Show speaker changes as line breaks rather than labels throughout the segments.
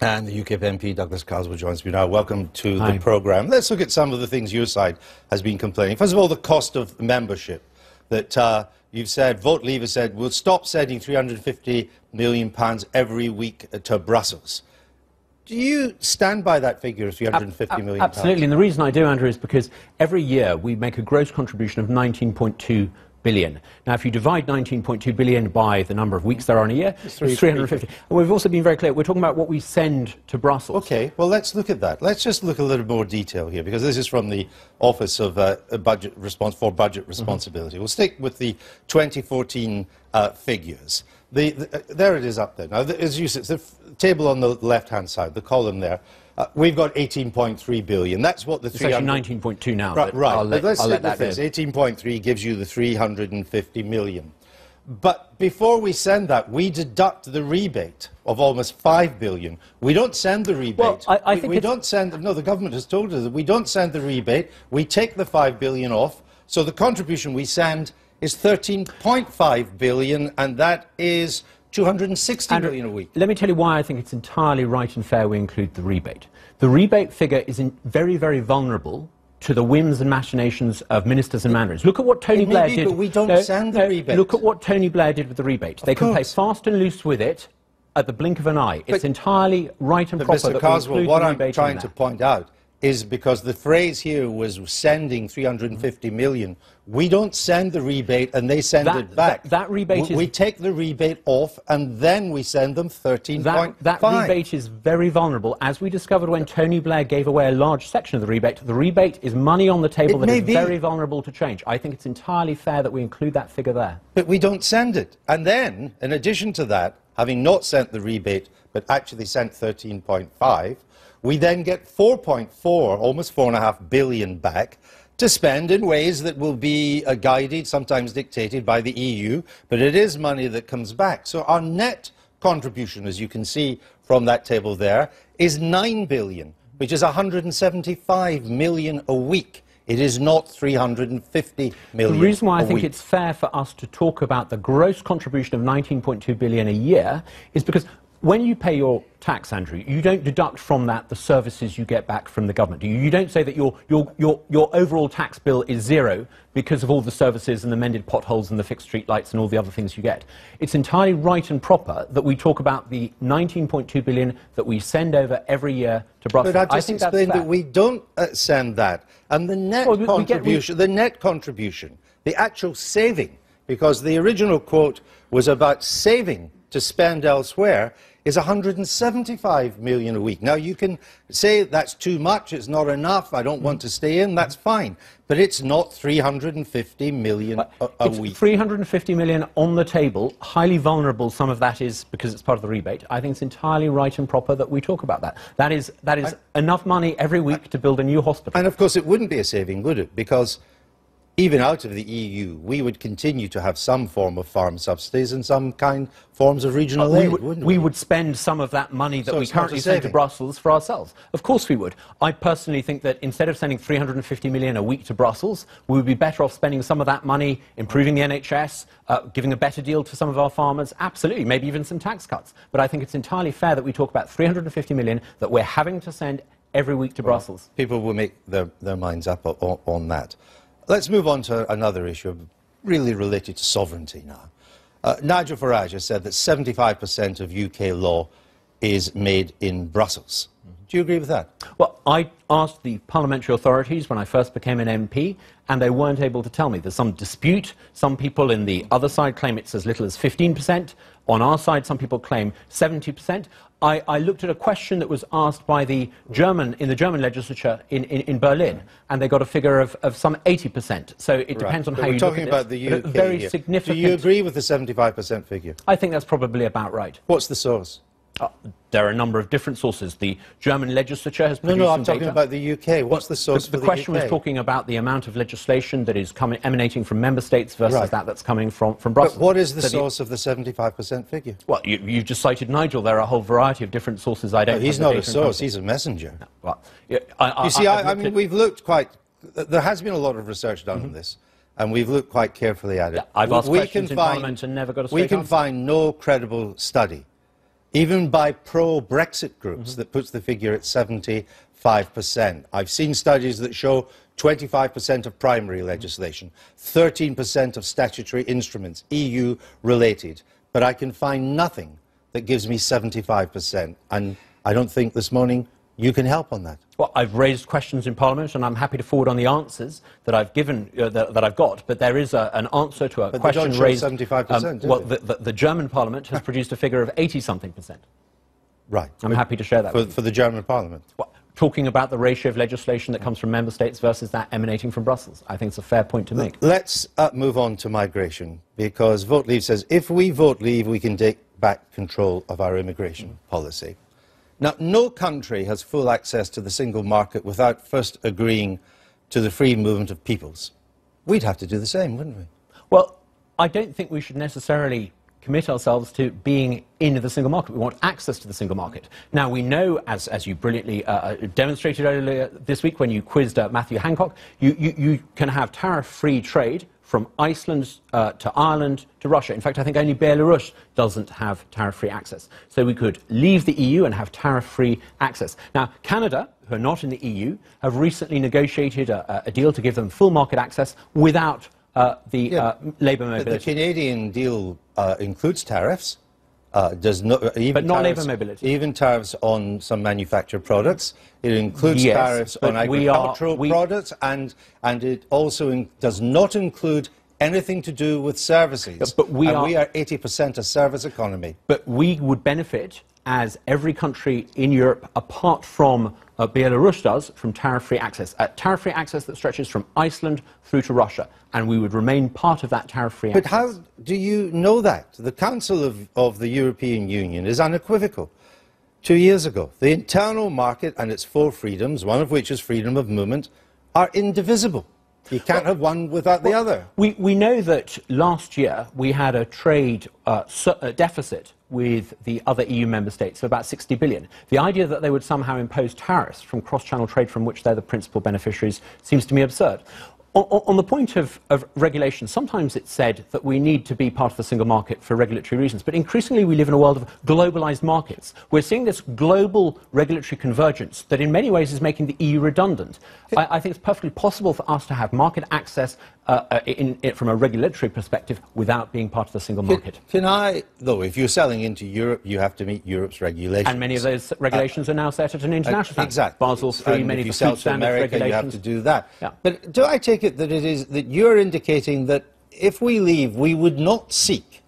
And the UKIP MP, Douglas Carswell, joins me now. Welcome to the programme. Let's look at some of the things your side has been complaining. First of all, the cost of membership. That you've said, Vote Leave has said, we'll stop sending £350 million every week to Brussels. Do you stand by that figure of £350 million?
Absolutely, and the reason I do, Andrew, is because every year we make a gross contribution of £19.2 billion. Now, if you divide 19.2 billion by the number of weeks there are in a year, it's 350. And we've also been very clear, we're talking about what we send to Brussels.
Okay, well, let's look at that. Let's just look a little more detail here, because this is from the Office of Budget Responsibility. We'll stick with the 2014 figures. There it is up there. Now, as you said, the table on the left-hand side, the column there, we've got 18.3 billion. That's what the
19.2 now.
Right. Let's
let
stick
that
with this. 18.3 gives you the 350 million. But before we send that, we deduct the rebate of almost 5 billion. We don't send the rebate.
Well, I think
we don't send. No, the government has told us that we don't send the rebate. We take the 5 billion off. So the contribution we send is 13.5 billion, and that is 260 million a week.
Let me tell you why I think it's entirely right and fair we include the rebate. The rebate figure is very, very vulnerable to the whims and machinations of ministers and mandarins. Look at what Tony Blair did.
But we don't send the rebate.
Look at what Tony Blair did with the rebate. They can play fast and loose with it at the blink of an eye. It's entirely right and proper that we include the rebate in there.
What I'm trying to point out is because the phrase here was sending 350 million. We don't send the rebate and they send it back.
That rebate
we take the rebate off and then we send them 13.5.
That rebate is very vulnerable. As we discovered when Tony Blair gave away a large section of the rebate is money on the table that is very vulnerable to change. I think it's entirely fair that we include that figure there.
But we don't send it. And then, in addition to that, having not sent the rebate but actually sent 13.5, we then get 4.4, almost 4.5 billion back to spend in ways that will be guided, sometimes dictated by the EU, but it is money that comes back. So our net contribution, as you can see from that table there, is 9 billion, which is 175 million a week. It is not 350 million.
The reason why I think it's fair for us to talk about the gross contribution of 19.2 billion a year is because when you pay your tax, Andrew, you don't deduct from that the services you get back from the government. You don't say that your overall tax bill is zero because of all the services and the mended potholes and the fixed street lights and all the other things you get. It's entirely right and proper that we talk about the 19.2 billion that we send over every year to Brussels.
But I just explained that we don't send that. And the net the net contribution, the actual saving, because the original quote was about saving to spend elsewhere, is 175 million a week. Now, you can say that's too much, it's not enough, I don't want to stay in, that's fine. But it's not 350 million a week.
350 million on the table, highly vulnerable. Some of that is because it's part of the rebate. I think it's entirely right and proper that we talk about that. That is enough money every week to build a new hospital.
And of course it wouldn't be a saving, would it? Because even out of the EU, we would continue to have some form of farm subsidies and some forms of regional aid, wouldn't we?
We would spend some of that money that we currently send to Brussels for ourselves. Of course we would. I personally think that instead of sending 350 million a week to Brussels, we would be better off spending some of that money improving the NHS, giving a better deal to some of our farmers, absolutely, maybe even some tax cuts. But I think it's entirely fair that we talk about 350 million that we're having to send every week to Brussels.
People will make their minds up on that. Let's move on to another issue really related to sovereignty now. Nigel Farage has said that 75% of UK law is made in Brussels. Do you agree with that?
Well, I asked the parliamentary authorities when I first became an MP, and they weren't able to tell me. There's some dispute. Some people in the other side claim it's as little as 15%. On our side, some people claim 70%. I looked at a question that was asked by in the German legislature in Berlin, and they got a figure of some 80%. So it depends on how you look at it.
We're talking about the UK
very
here.
Significant.
Do you agree with the 75% figure?
I think that's probably about right.
What's the source?
There are a number of different sources. The German legislature has produced
I'm talking about the UK. What's the source for the UK?
The question was talking about the amount of legislation that is emanating from member states versus that's coming from Brussels.
But what is the source of the 75% figure?
Well, you've just cited Nigel. There are a whole variety of different sources. I don't.
No, he's not a source. He's a messenger.
No, well,
you see, I mean, we've looked quite. There has been a lot of research done on this, and we've looked quite carefully at it.
Yeah, I've asked questions in Parliament and never got a straight answer.
We can find no credible study even by pro-Brexit groups, that puts the figure at 75%. I've seen studies that show 25% of primary legislation, 13% of statutory instruments, EU-related. But I can find nothing that gives me 75%. And I don't think this morning you can help on that.
Well, I've raised questions in Parliament, and I'm happy to forward on the answers that I've given, that I've got. But there is an answer to a
but
question
they don't show
raised.
75%.
Well, the German Parliament has produced a figure of 80-something%.
Right.
I'm happy to share that with you.
For the German Parliament.
Well, talking about the ratio of legislation that comes from member states versus that emanating from Brussels, I think it's a fair point to make.
Let's move on to migration, because Vote Leave says if we vote Leave, we can take back control of our immigration policy. Now, no country has full access to the single market without first agreeing to the free movement of peoples. We'd have to do the same, wouldn't we?
Well, I don't think we should necessarily commit ourselves to being in the single market. We want access to the single market. Now, we know, as you brilliantly demonstrated earlier this week when you quizzed Matthew Hancock, you can have tariff-free trade from Iceland to Ireland to Russia. In fact, I think only Belarus doesn't have tariff-free access. So we could leave the EU and have tariff-free access. Now, Canada, who are not in the EU, have recently negotiated a deal to give them full market access without labour mobility.
The Canadian deal includes tariffs. Does not, even
but not
tariffs,
labour mobility.
Even tariffs on some manufactured products. It includes tariffs on agricultural products, and it also does not include anything to do with services.
But we are
80% a service economy.
But we would benefit, as every country in Europe, apart from Belarus does, from tariff-free access. Tariff-free access that stretches from Iceland through to Russia. And we would remain part of that tariff-free access.
But how do you know that? The Council of the European Union is unequivocal. 2 years ago, the internal market and its four freedoms, one of which is freedom of movement, are indivisible. You can't have one without the other.
We know that last year we had a trade deficit with the other EU member states of about 60 billion. The idea that they would somehow impose tariffs from cross-channel trade from which they're the principal beneficiaries seems to me absurd. On the point of regulation, sometimes it's said that we need to be part of the single market for regulatory reasons, but increasingly we live in a world of globalized markets. We're seeing this global regulatory convergence that in many ways is making the EU redundant. I think it's perfectly possible for us to have market access from a regulatory perspective without being part of the single market.
Can I, though, if you're selling into Europe, you have to meet Europe's regulations.
And many of those regulations are now set at an international standard.
Exactly.
Basel III, many of the food standards regulations.
You have to do that.
Yeah.
But do I take it that you're indicating that if we leave, we would not seek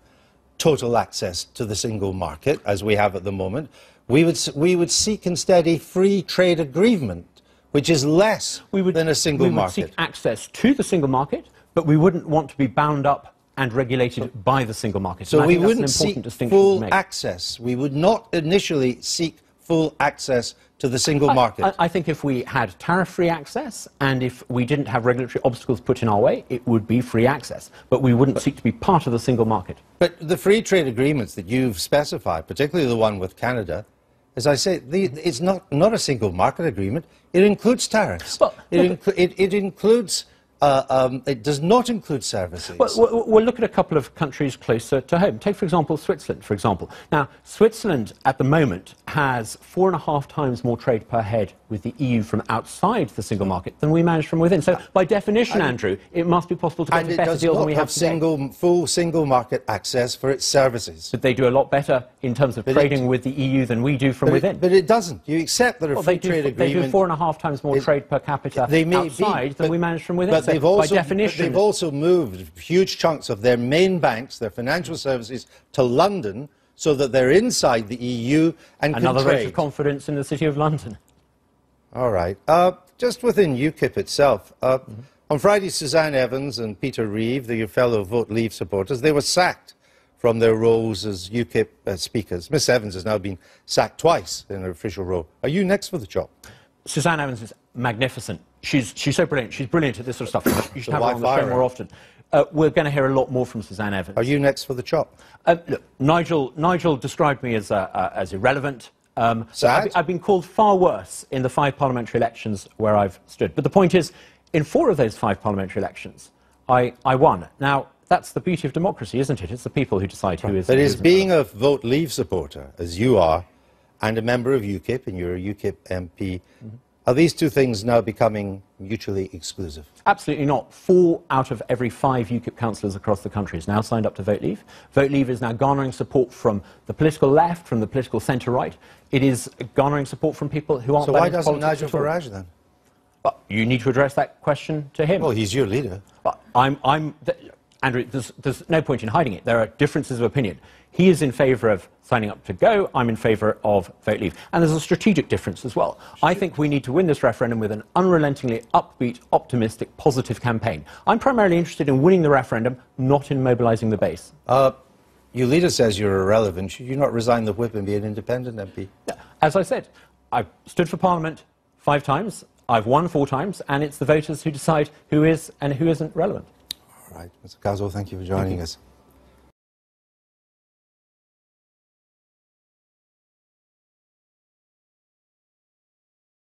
total access to the single market, as we have at the moment? We would seek instead a free trade agreement, which is less than a single market.
We would seek access to the single market, but we wouldn't want to be bound up and regulated by the single market.
So we wouldn't seek full access. We would not initially seek full access to the single market.
I think if we had tariff-free access and if we didn't have regulatory obstacles put in our way, it would be free access. But we wouldn't seek to be part of the single market.
But the free trade agreements that you've specified, particularly the one with Canada, as I say, it's not a single market agreement. It includes tariffs. Well, it includes... it does not include services.
Well, we'll look at a couple of countries closer to home. Take, for example, Switzerland, for example. Now, Switzerland, at the moment, has 4.5 times more trade per head with the EU from outside the single market than we manage from within. So, by definition, Andrew, it must be possible to get a better deal than we have today.
Full single market access for its services.
But they do a lot better in terms of trading with the EU than we do from within.
But it doesn't. You accept that a free trade agreement...
They do 4.5 times more trade per capita outside than we manage from within.
But by definition, they've also moved huge chunks of their main banks, their financial services, to London so that they're inside the EU and can trade.
Another vote of confidence in the City of London.
All right. Just within UKIP itself, on Friday, Suzanne Evans and Peter Reeve, your fellow Vote Leave supporters, they were sacked from their roles as UKIP speakers. Miss Evans has now been sacked twice in her official role. Are you next for the job?
Suzanne Evans is magnificent. She's so brilliant. She's brilliant at this sort of stuff. You should have her on the show more often. We're going to hear a lot more from Suzanne Evans.
Are you next for the chop?
Look, Nigel described me as irrelevant.
Sad?
I've been called far worse in the 5 parliamentary elections where I've stood. But the point is, in 4 of those 5 parliamentary elections, I won. Now, that's the beauty of democracy, isn't it? It's the people who decide who is.
But
who
is
isn't
being
relevant.
a Vote Leave supporter, as you are, and a member of UKIP, and you're a UKIP MP, are these two things now becoming mutually exclusive?
Absolutely not. 4 out of every 5 UKIP councillors across the country is now signed up to Vote Leave. Vote Leave is now garnering support from the political left, from the political centre-right. It is garnering support from people who aren't.
So why doesn't Nigel Farage then?
Well, you need to address that question to him.
Well, he's your leader.
Andrew, there's no point in hiding it. There are differences of opinion. He is in favour of signing up to Go. I'm in favour of Vote Leave. And there's a strategic difference as well. I think we need to win this referendum with an unrelentingly upbeat, optimistic, positive campaign. I'm primarily interested in winning the referendum, not in mobilising the base.
Your leader says you're irrelevant. Should you not resign the whip and be an independent MP?
As I said, I've stood for Parliament 5 times. I've won 4 times. And it's the voters who decide who is and who isn't relevant.
All right. Mr. Carswell, thank you for joining us.